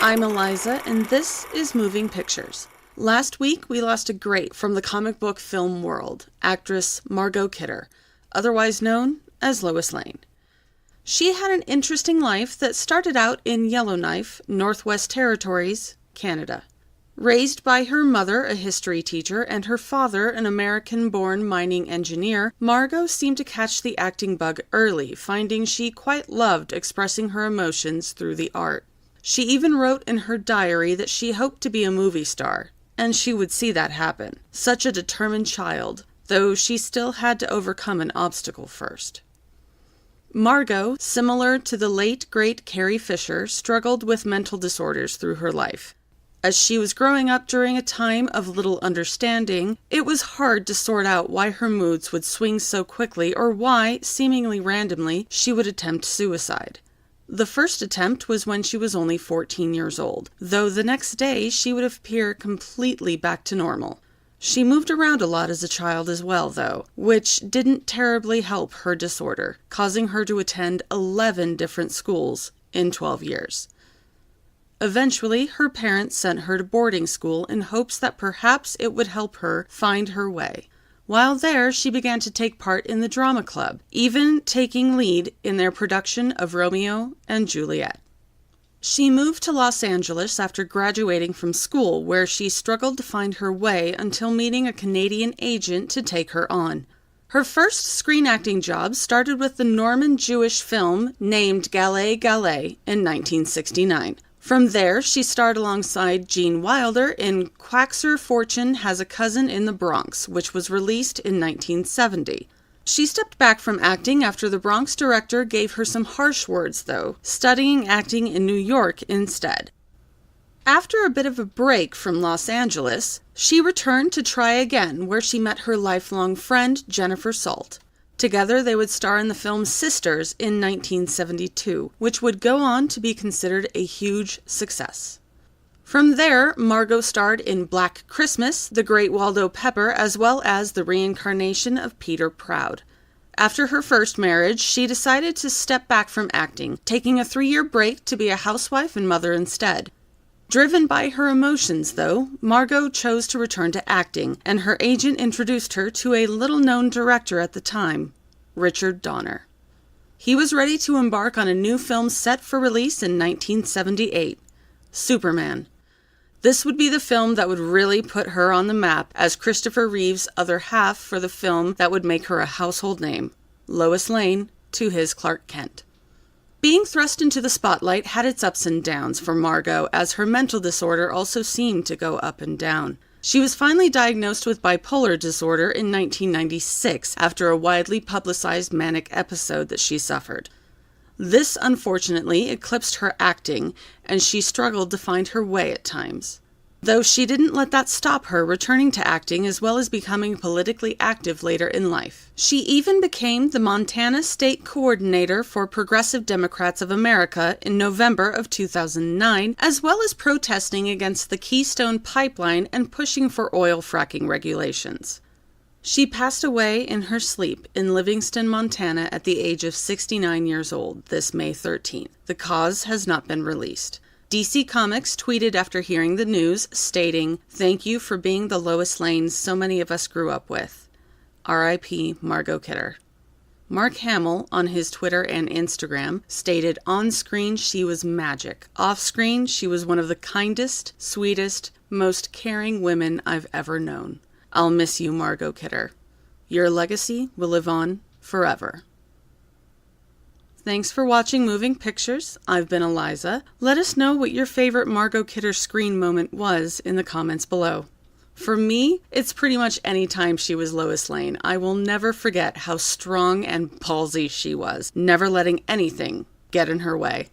I'm Eliza, and this is Moving Pictures. Last week, we lost a great from the comic book film world, actress Margot Kidder, otherwise known as Lois Lane. She had an interesting life that started out in Yellowknife, Northwest Territories, Canada. Raised by her mother, a history teacher, and her father, an American-born mining engineer, Margot seemed to catch the acting bug early, finding she quite loved expressing her emotions through the art. She even wrote in her diary that she hoped to be a movie star, and she would see that happen. Such a determined child, though she still had to overcome an obstacle first. Margot, similar to the late, great Carrie Fisher, struggled with mental disorders through her life. As she was growing up during a time of little understanding, it was hard to sort out why her moods would swing so quickly or why, seemingly randomly, she would attempt suicide. The first attempt was when she was only 14 years old, though the next day she would appear completely back to normal. She moved around a lot as a child as well, though, which didn't terribly help her disorder, causing her to attend 11 different schools in 12 years. Eventually, her parents sent her to boarding school in hopes that perhaps it would help her find her way. While there, she began to take part in the drama club, even taking lead in their production of Romeo and Juliet. She moved to Los Angeles after graduating from school, where she struggled to find her way until meeting a Canadian agent to take her on. Her first screen acting job started with the Norman Jewish film named Galay Galay in 1969. From there, she starred alongside Gene Wilder in Quaxer Fortune Has a Cousin in the Bronx, which was released in 1970. She stepped back from acting after the Bronx director gave her some harsh words, though, studying acting in New York instead. After a bit of a break from Los Angeles, she returned to try again, where she met her lifelong friend, Jennifer Salt. Together, they would star in the film Sisters in 1972, which would go on to be considered a huge success. From there, Margot starred in Black Christmas, The Great Waldo Pepper, as well as the reincarnation of Peter Proud. After her first marriage, she decided to step back from acting, taking a 3-year break to be a housewife and mother instead. Driven by her emotions, though, Margot chose to return to acting, and her agent introduced her to a little-known director at the time, Richard Donner. He was ready to embark on a new film set for release in 1978, Superman. This would be the film that would really put her on the map as Christopher Reeve's other half for the film that would make her a household name, Lois Lane to his Clark Kent. Being thrust into the spotlight had its ups and downs for Margot, as her mental disorder also seemed to go up and down. She was finally diagnosed with bipolar disorder in 1996 after a widely publicized manic episode that she suffered. This, unfortunately, eclipsed her acting, and she struggled to find her way at times. Though she didn't let that stop her returning to acting as well as becoming politically active later in life. She even became the Montana State Coordinator for Progressive Democrats of America in November of 2009, as well as protesting against the Keystone Pipeline and pushing for oil fracking regulations. She passed away in her sleep in Livingston, Montana at the age of 69 years old this May 13th. The cause has not been released. DC Comics tweeted after hearing the news, stating, "Thank you for being the Lois Lane so many of us grew up with. R.I.P. Margot Kidder." Mark Hamill, on his Twitter and Instagram, stated, "On screen, she was magic. Off screen, she was one of the kindest, sweetest, most caring women I've ever known. I'll miss you, Margot Kidder. Your legacy will live on forever." Thanks for watching Moving Pictures. I've been Eliza. Let us know what your favorite Margot Kidder screen moment was in the comments below. For me, it's pretty much any time she was Lois Lane. I will never forget how strong and ballsy she was, never letting anything get in her way.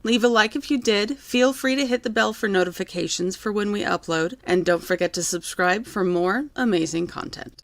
Leave a like if you did. Feel free to hit the bell for notifications for when we upload, and don't forget to subscribe for more amazing content.